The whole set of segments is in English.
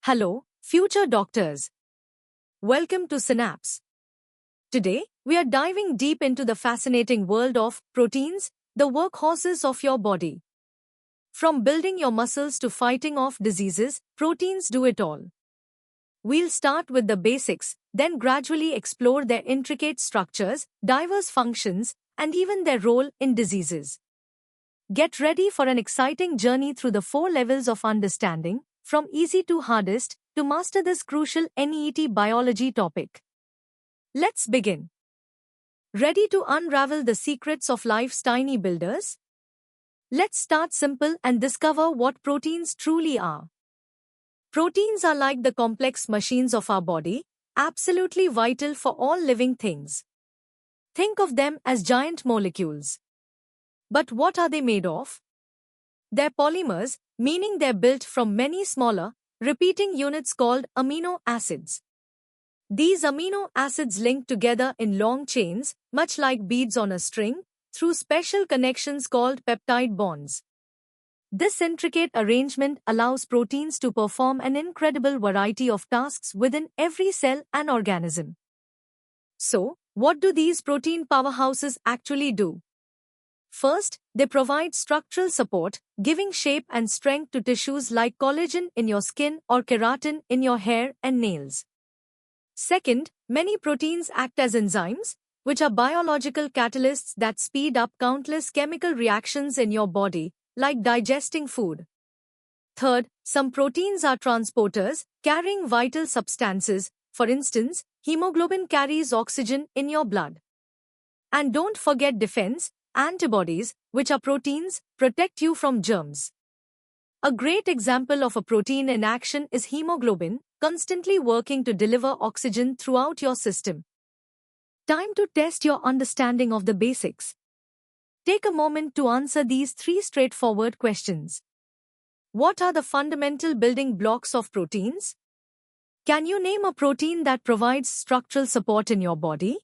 Hello, future doctors. Welcome to Synapse. Today, we are diving deep into the fascinating world of proteins, the workhorses of your body. From building your muscles to fighting off diseases, proteins do it all. We'll start with the basics, then gradually explore their intricate structures, diverse functions, and even their role in diseases. Get ready for an exciting journey through the 4 levels of understanding, from easy to hardest, to master this crucial NEET biology topic. Let's begin. Ready to unravel the secrets of life's tiny builders? Let's start simple and discover what proteins truly are. Proteins are like the complex machines of our body, absolutely vital for all living things. Think of them as giant molecules. But what are they made of? They're polymers, meaning they're built from many smaller, repeating units called amino acids. These amino acids link together in long chains, much like beads on a string, through special connections called peptide bonds. This intricate arrangement allows proteins to perform an incredible variety of tasks within every cell and organism. So, what do these protein powerhouses actually do? First, they provide structural support, giving shape and strength to tissues like collagen in your skin or keratin in your hair and nails. Second, many proteins act as enzymes, which are biological catalysts that speed up countless chemical reactions in your body, like digesting food. Third, some proteins are transporters, carrying vital substances. For instance, hemoglobin carries oxygen in your blood. And don't forget defense. Antibodies, which are proteins, protect you from germs. A great example of a protein in action is hemoglobin, constantly working to deliver oxygen throughout your system. Time to test your understanding of the basics. Take a moment to answer these 3 straightforward questions. What are the fundamental building blocks of proteins? Can you name a protein that provides structural support in your body?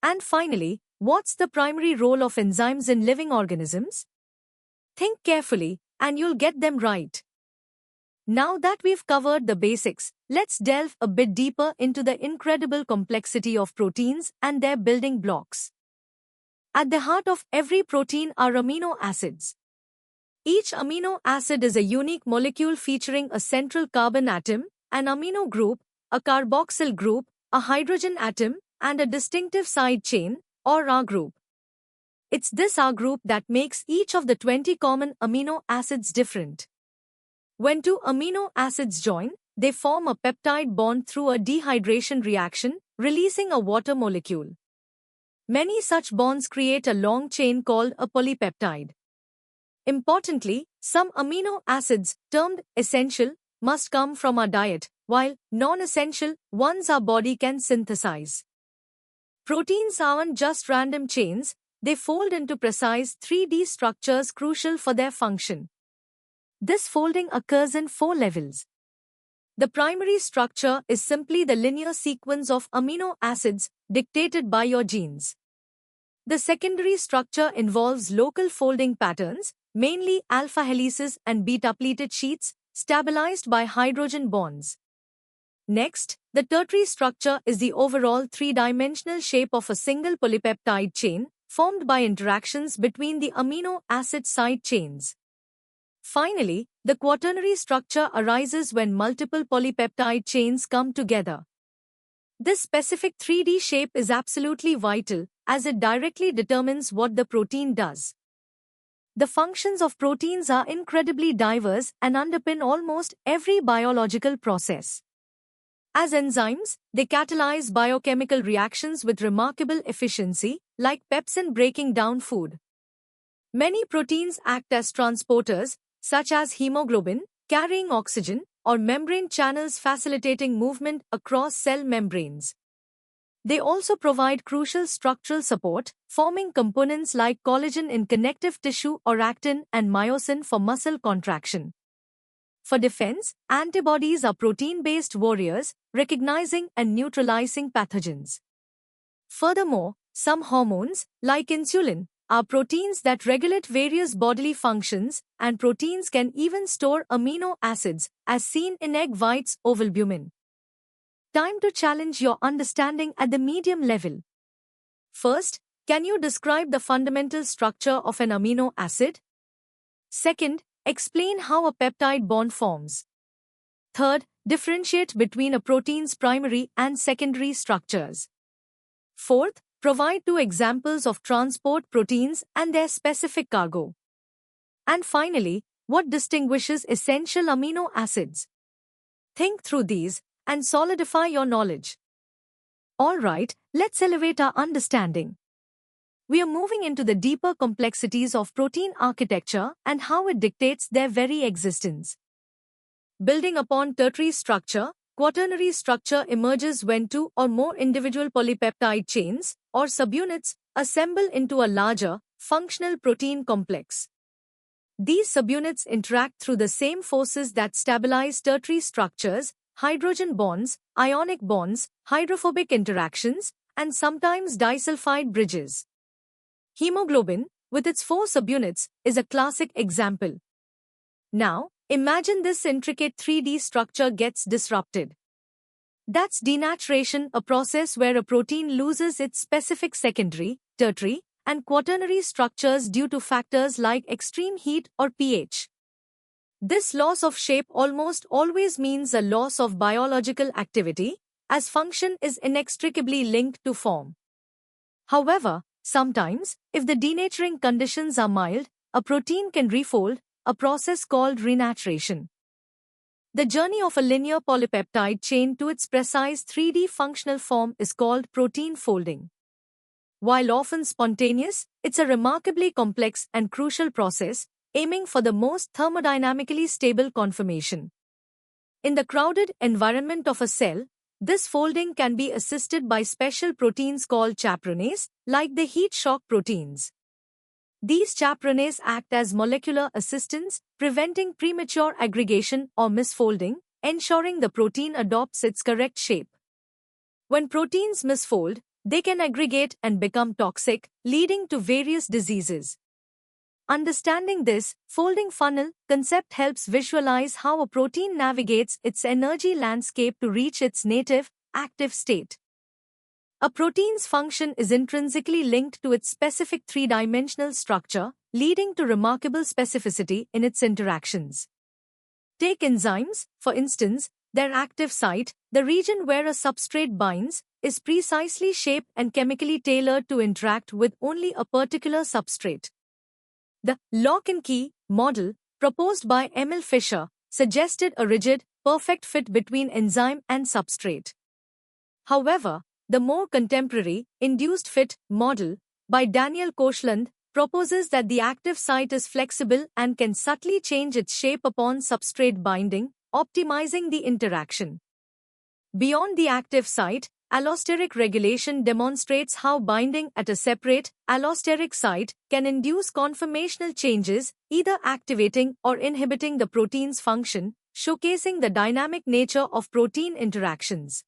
And finally, what's the primary role of enzymes in living organisms? Think carefully, and you'll get them right. Now that we've covered the basics, let's delve a bit deeper into the incredible complexity of proteins and their building blocks. At the heart of every protein are amino acids. Each amino acid is a unique molecule featuring a central carbon atom, an amino group, a carboxyl group, a hydrogen atom, and a distinctive side chain, or R group. It's this R group that makes each of the 20 common amino acids different. When 2 amino acids join, they form a peptide bond through a dehydration reaction, releasing a water molecule. Many such bonds create a long chain called a polypeptide. Importantly, some amino acids, termed essential, must come from our diet, while non-essential ones our body can synthesize. Proteins aren't just random chains, they fold into precise 3D structures crucial for their function. This folding occurs in 4 levels. The primary structure is simply the linear sequence of amino acids dictated by your genes. The secondary structure involves local folding patterns, mainly alpha helices and beta-pleated sheets, stabilized by hydrogen bonds. Next, the tertiary structure is the overall 3-dimensional shape of a single polypeptide chain, formed by interactions between the amino acid side chains. Finally, the quaternary structure arises when multiple polypeptide chains come together. This specific 3D shape is absolutely vital, as it directly determines what the protein does. The functions of proteins are incredibly diverse and underpin almost every biological process. As enzymes, they catalyze biochemical reactions with remarkable efficiency, like pepsin breaking down food. Many proteins act as transporters, such as hemoglobin, carrying oxygen, or membrane channels facilitating movement across cell membranes. They also provide crucial structural support, forming components like collagen in connective tissue or actin and myosin for muscle contraction. For defense, antibodies are protein-based warriors, recognizing and neutralizing pathogens. Furthermore, some hormones, like insulin, are proteins that regulate various bodily functions, and proteins can even store amino acids, as seen in egg whites or albumin. Time to challenge your understanding at the medium level. First, can you describe the fundamental structure of an amino acid? Second, explain how a peptide bond forms. Third, differentiate between a protein's primary and secondary structures. Fourth, provide two examples of transport proteins and their specific cargo. And finally, what distinguishes essential amino acids? Think through these and solidify your knowledge. Alright, let's elevate our understanding. We are moving into the deeper complexities of protein architecture and how it dictates their very existence. Building upon tertiary structure, quaternary structure emerges when two or more individual polypeptide chains, or subunits, assemble into a larger, functional protein complex. These subunits interact through the same forces that stabilize tertiary structures: hydrogen bonds, ionic bonds, hydrophobic interactions, and sometimes disulfide bridges. Hemoglobin, with its 4 subunits, is a classic example. Now, imagine this intricate 3D structure gets disrupted. That's denaturation, a process where a protein loses its specific secondary, tertiary, and quaternary structures due to factors like extreme heat or pH. This loss of shape almost always means a loss of biological activity, as function is inextricably linked to form. However, sometimes, if the denaturing conditions are mild, a protein can refold, a process called renaturation. The journey of a linear polypeptide chain to its precise 3D functional form is called protein folding. While often spontaneous, it's a remarkably complex and crucial process, aiming for the most thermodynamically stable conformation. In the crowded environment of a cell, this folding can be assisted by special proteins called chaperones, like the heat shock proteins. These chaperones act as molecular assistants, preventing premature aggregation or misfolding, ensuring the protein adopts its correct shape. When proteins misfold, they can aggregate and become toxic, leading to various diseases. Understanding this folding funnel concept helps visualize how a protein navigates its energy landscape to reach its native, active state. A protein's function is intrinsically linked to its specific three-dimensional structure, leading to remarkable specificity in its interactions. Take enzymes, for instance. Their active site, the region where a substrate binds, is precisely shaped and chemically tailored to interact with only a particular substrate. The lock and key model, proposed by Emil Fischer, suggested a rigid, perfect fit between enzyme and substrate. However, the more contemporary, induced fit model, by Daniel Koshland, proposes that the active site is flexible and can subtly change its shape upon substrate binding, optimizing the interaction. Beyond the active site, allosteric regulation demonstrates how binding at a separate, allosteric site can induce conformational changes, either activating or inhibiting the protein's function, showcasing the dynamic nature of protein interactions.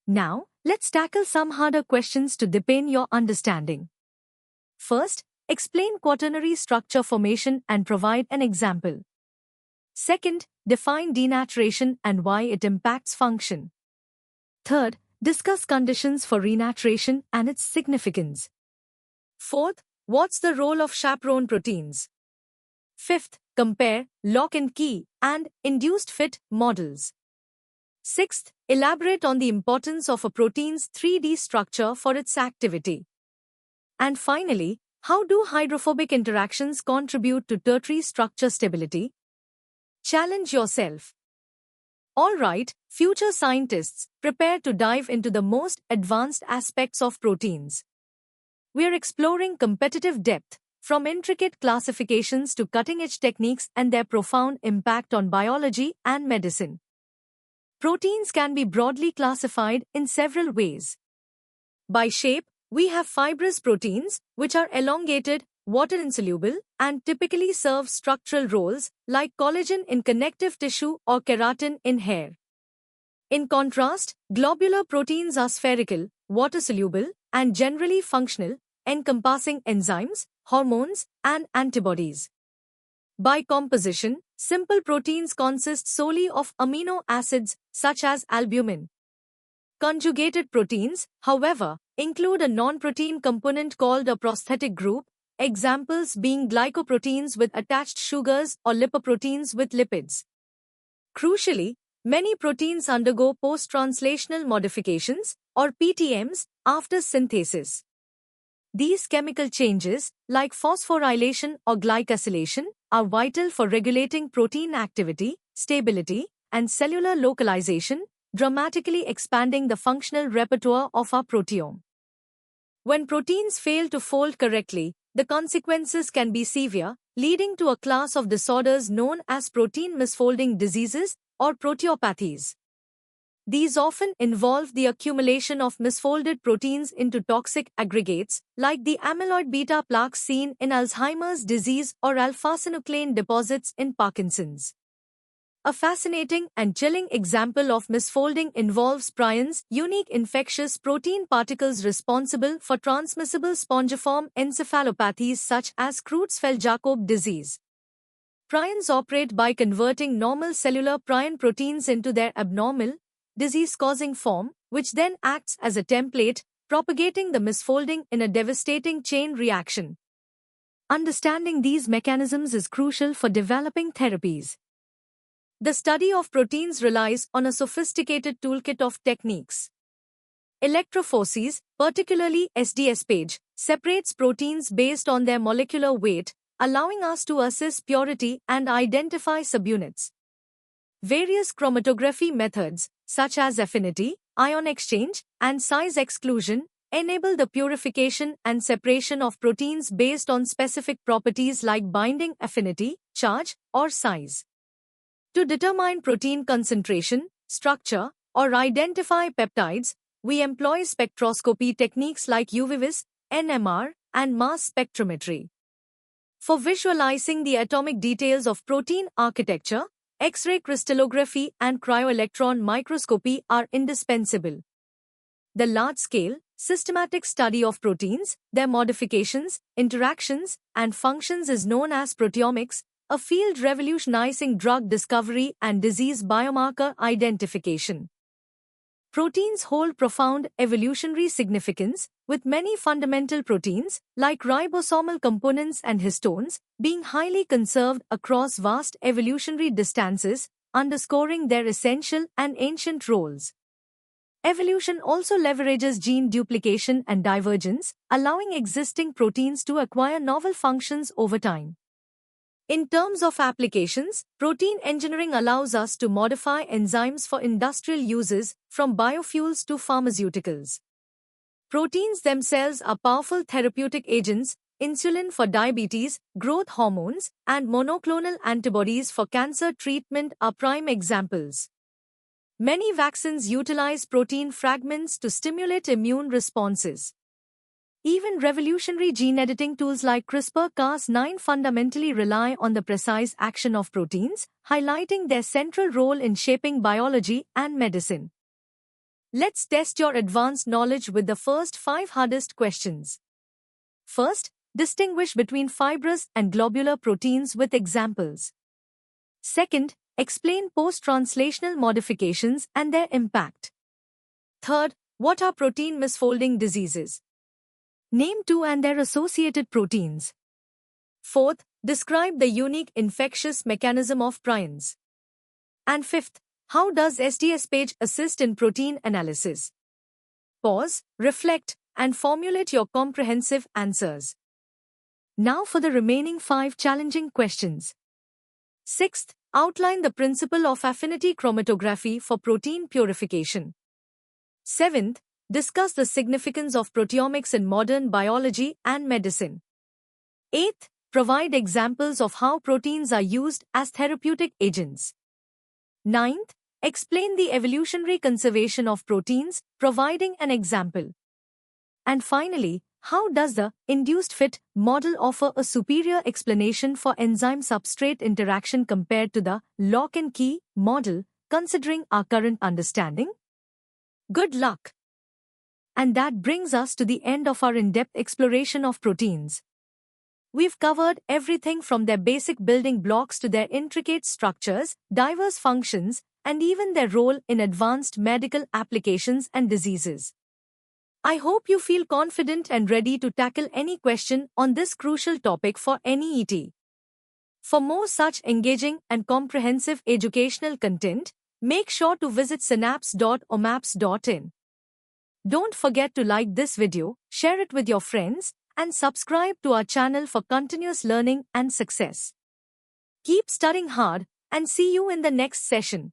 Now, let's tackle some harder questions to deepen your understanding. First, explain quaternary structure formation and provide an example. Second, define denaturation and why it impacts function. Third, discuss conditions for renaturation and its significance. Fourth, what's the role of chaperone proteins? Fifth, compare lock and key and induced fit models. Sixth, elaborate on the importance of a protein's 3D structure for its activity. And finally, how do hydrophobic interactions contribute to tertiary structure stability? Challenge yourself. Alright, future scientists, prepare to dive into the most advanced aspects of proteins. We are exploring competitive depth, from intricate classifications to cutting-edge techniques and their profound impact on biology and medicine. Proteins can be broadly classified in several ways. By shape, we have fibrous proteins, which are elongated, water-insoluble, and typically serve structural roles, like collagen in connective tissue or keratin in hair. In contrast, globular proteins are spherical, water-soluble, and generally functional, encompassing enzymes, hormones, and antibodies. By composition, simple proteins consist solely of amino acids such as albumin. Conjugated proteins, however, include a non-protein component called a prosthetic group, examples being glycoproteins with attached sugars or lipoproteins with lipids. Crucially, many proteins undergo post-translational modifications, or PTMs, after synthesis. These chemical changes, like phosphorylation or glycosylation, are vital for regulating protein activity, stability, and cellular localization, dramatically expanding the functional repertoire of our proteome. When proteins fail to fold correctly, the consequences can be severe, leading to a class of disorders known as protein misfolding diseases or proteopathies. These often involve the accumulation of misfolded proteins into toxic aggregates, like the amyloid beta plaques seen in Alzheimer's disease or alpha-synuclein deposits in Parkinson's. A fascinating and chilling example of misfolding involves prions, unique infectious protein particles responsible for transmissible spongiform encephalopathies such as Creutzfeldt-Jakob disease. Prions operate by converting normal cellular prion proteins into their abnormal, disease-causing form, which then acts as a template, propagating the misfolding in a devastating chain reaction. Understanding these mechanisms is crucial for developing therapies. The study of proteins relies on a sophisticated toolkit of techniques. Electrophoresis, particularly SDS-PAGE, separates proteins based on their molecular weight, allowing us to assess purity and identify subunits. Various chromatography methods, such as affinity, ion exchange, and size exclusion, enable the purification and separation of proteins based on specific properties like binding affinity, charge, or size. To determine protein concentration, structure, or identify peptides, we employ spectroscopy techniques like UV-Vis, NMR, and mass spectrometry. For visualizing the atomic details of protein architecture, X-ray crystallography and cryo-electron microscopy are indispensable. The large-scale, systematic study of proteins, their modifications, interactions, and functions is known as proteomics, a field revolutionizing drug discovery and disease biomarker identification. Proteins hold profound evolutionary significance, with many fundamental proteins, like ribosomal components and histones, being highly conserved across vast evolutionary distances, underscoring their essential and ancient roles. Evolution also leverages gene duplication and divergence, allowing existing proteins to acquire novel functions over time. In terms of applications, protein engineering allows us to modify enzymes for industrial uses, from biofuels to pharmaceuticals. Proteins themselves are powerful therapeutic agents. Insulin for diabetes, growth hormones, and monoclonal antibodies for cancer treatment are prime examples. Many vaccines utilize protein fragments to stimulate immune responses. Even revolutionary gene editing tools like CRISPR-Cas9 fundamentally rely on the precise action of proteins, highlighting their central role in shaping biology and medicine. Let's test your advanced knowledge with the first 5 hardest questions. First, distinguish between fibrous and globular proteins with examples. Second, explain post-translational modifications and their impact. Third, what are protein misfolding diseases? Name 2 and their associated proteins. Fourth, describe the unique infectious mechanism of prions. And fifth, how does SDS-PAGE assist in protein analysis? Pause, reflect, and formulate your comprehensive answers. Now for the remaining 5 challenging questions. Sixth, outline the principle of affinity chromatography for protein purification. Seventh, discuss the significance of proteomics in modern biology and medicine. Eighth, provide examples of how proteins are used as therapeutic agents. Ninth, explain the evolutionary conservation of proteins, providing an example. And finally, how does the induced fit model offer a superior explanation for enzyme-substrate interaction compared to the lock and key model, considering our current understanding? Good luck! And that brings us to the end of our in-depth exploration of proteins. We've covered everything from their basic building blocks to their intricate structures, diverse functions, and even their role in advanced medical applications and diseases. I hope you feel confident and ready to tackle any question on this crucial topic for any ET. For more such engaging and comprehensive educational content, make sure to visit synapse.omaps.in. Don't forget to like this video, share it with your friends, and subscribe to our channel for continuous learning and success. Keep studying hard, and see you in the next session.